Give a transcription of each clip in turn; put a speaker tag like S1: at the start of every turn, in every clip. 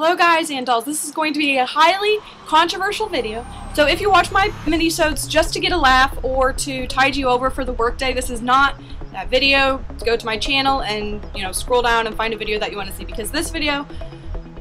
S1: Hello guys and dolls, this is going to be a highly controversial video. So if you watch my mini-sodes just to get a laugh or to tide you over for the workday, this is not that video. Go to my channel and, scroll down and find a video that you want to see, because this video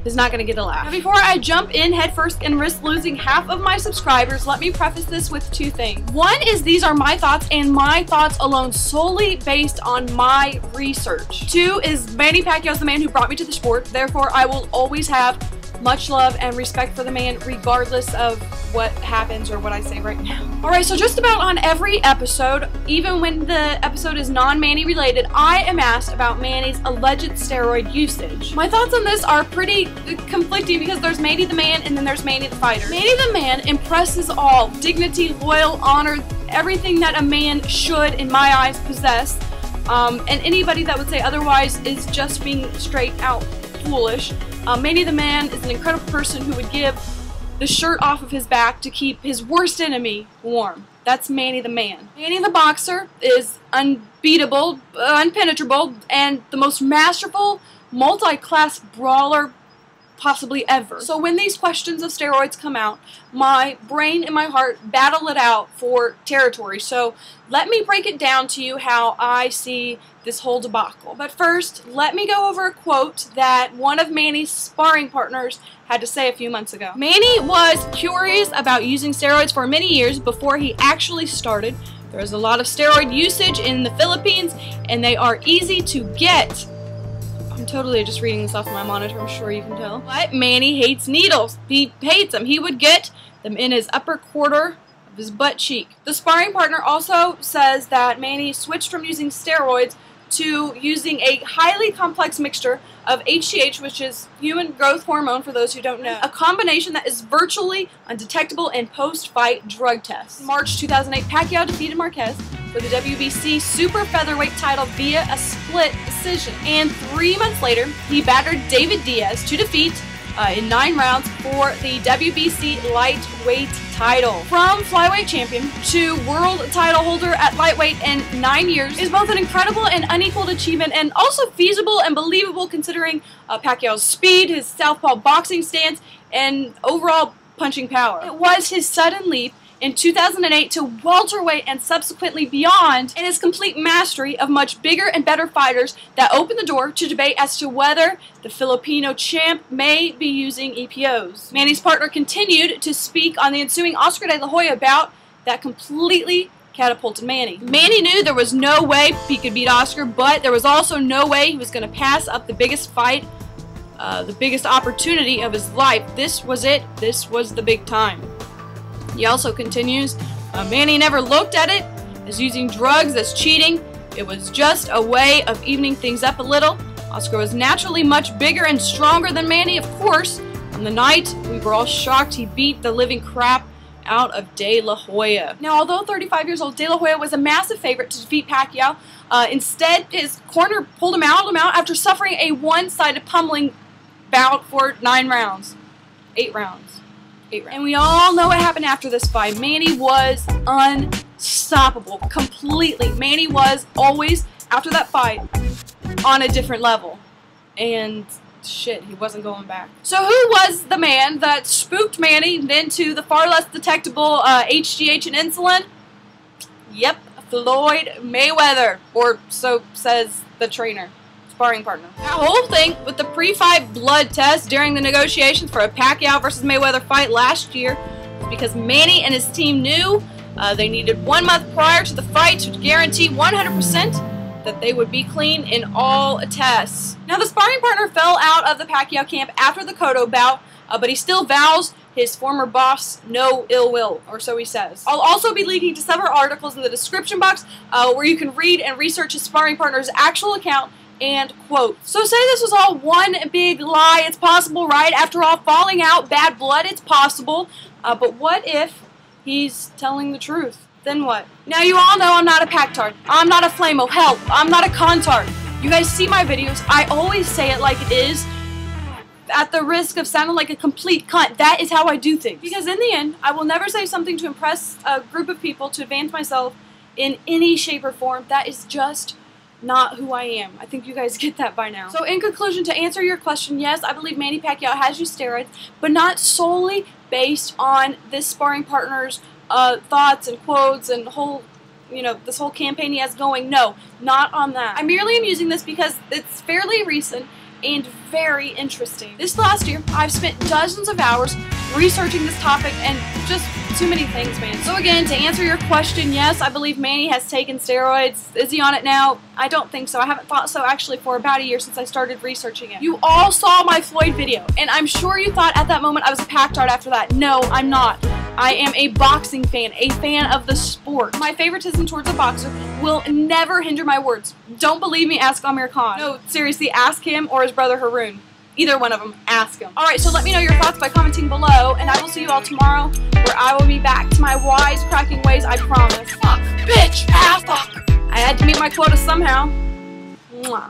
S1: is not going to get a laugh. Now, before I jump in headfirst and risk losing half of my subscribers, let me preface this with two things. One is these are my thoughts, and my thoughts alone, solely based on my research. Two is Manny Pacquiao is the man who brought me to the sport, therefore I will always have much love and respect for the man regardless of what happens or what I say right now. Alright, so just about on every episode, even when the episode is non-Manny related, I am asked about Manny's alleged steroid usage. My thoughts on this are pretty conflicting because there's Manny the man and then there's Manny the fighter. Manny the man impresses all. Dignity, loyal, honor, everything that a man should, in my eyes, possess. And anybody that would say otherwise is just being straight out foolish. Manny the man is an incredible person who would give the shirt off of his back to keep his worst enemy warm. That's Manny the man. Manny the boxer is unbeatable, unpenetrable, and the most masterful multi-class brawler possibly ever. So when these questions of steroids come out, my brain and my heart battle it out for territory. So let me break it down to you how I see this whole debacle. But first, let me go over a quote that one of Manny's sparring partners had to say a few months ago. Manny was curious about using steroids for many years before he actually started. There's a lot of steroid usage in the Philippines, and they are easy to get. I'm totally just reading this off my monitor, I'm sure you can tell. But Manny hates needles. He hates them. He would get them in his upper quarter of his butt cheek. The sparring partner also says that Manny switched from using steroids to using a highly complex mixture of HGH, which is human growth hormone for those who don't know, a combination that is virtually undetectable in post-fight drug tests. In March 2008, Pacquiao defeated Marquez for the WBC super featherweight title via a split decision. And 3 months later, he battered David Diaz to defeat in 9 rounds for the WBC lightweight title. From flyweight champion to world title holder at lightweight in 9 years is both an incredible and unequaled achievement, and also feasible and believable considering Pacquiao's speed, his southpaw boxing stance, and overall punching power. It was his sudden leap in 2008 to welterweight and subsequently beyond, and his complete mastery of much bigger and better fighters that opened the door to debate as to whether the Filipino champ may be using EPOs. Manny's partner continued to speak on the ensuing Oscar de la Hoya bout that completely catapulted Manny. Manny knew there was no way he could beat Oscar, but there was also no way he was going to pass up the biggest fight, the biggest opportunity of his life. This was it. This was the big time. He also continues, Manny never looked at it as using drugs as cheating. It was just a way of evening things up a little. Oscar was naturally much bigger and stronger than Manny, of course. On the night, we were all shocked he beat the living crap out of De La Hoya. Now, although 35 years old, De La Hoya was a massive favorite to defeat Pacquiao. Instead, his corner pulled him out after suffering a one-sided pummeling bout for 9 rounds. 8 rounds. And we all know what happened after this fight. Manny was unstoppable, completely. Manny was always, after that fight, on a different level. And shit, he wasn't going back. So who was the man that spooked Manny into the far less detectable HGH and insulin? Yep, Floyd Mayweather, or so says the trainer. Sparring partner. That whole thing with the pre-fight blood test during the negotiations for a Pacquiao versus Mayweather fight last year was because Manny and his team knew they needed 1 month prior to the fight to guarantee 100% that they would be clean in all tests. Now, the sparring partner fell out of the Pacquiao camp after the Cotto bout, but he still vows his former boss no ill will, or so he says. I'll also be linking to several articles in the description box where you can read and research his sparring partner's actual account and quote. So say this was all one big lie. It's possible, right? After all, falling out, bad blood, it's possible. But what if he's telling the truth? Then what? Now, you all know I'm not a Pactard. I'm not a Flamo. Hell, I'm not a Contard. You guys see my videos. I always say it like it is, at the risk of sounding like a complete cunt. That is how I do things. Because in the end, I will never say something to impress a group of people, to advance myself in any shape or form. That is just not who I am. I think you guys get that by now. So in conclusion, to answer your question, yes, I believe Manny Pacquiao has used steroids, but not solely based on this sparring partner's thoughts and quotes and this whole campaign he has going. No, not on that. I merely am using this because it's fairly recent and very interesting. This last year, I've spent dozens of hours researching this topic and just too many things, man. So again, to answer your question, yes, I believe Manny has taken steroids. Is he on it now? I don't think so. I haven't thought so actually for about a year since I started researching it. You all saw my Floyd video, and I'm sure you thought at that moment I was a pack tart after that. No, I'm not. I am a boxing fan, a fan of the sport. My favoritism towards a boxer will never hinder my words. Don't believe me? Ask Amir Khan. No, seriously, ask him or his brother Haroon. Either one of them, ask him. Alright, so let me know your thoughts by commenting below, and I will see you all tomorrow, where I will be back to my wisecracking ways, I promise. Fuck, bitch, ass, fuck. I had to meet my quota somehow. Mwah.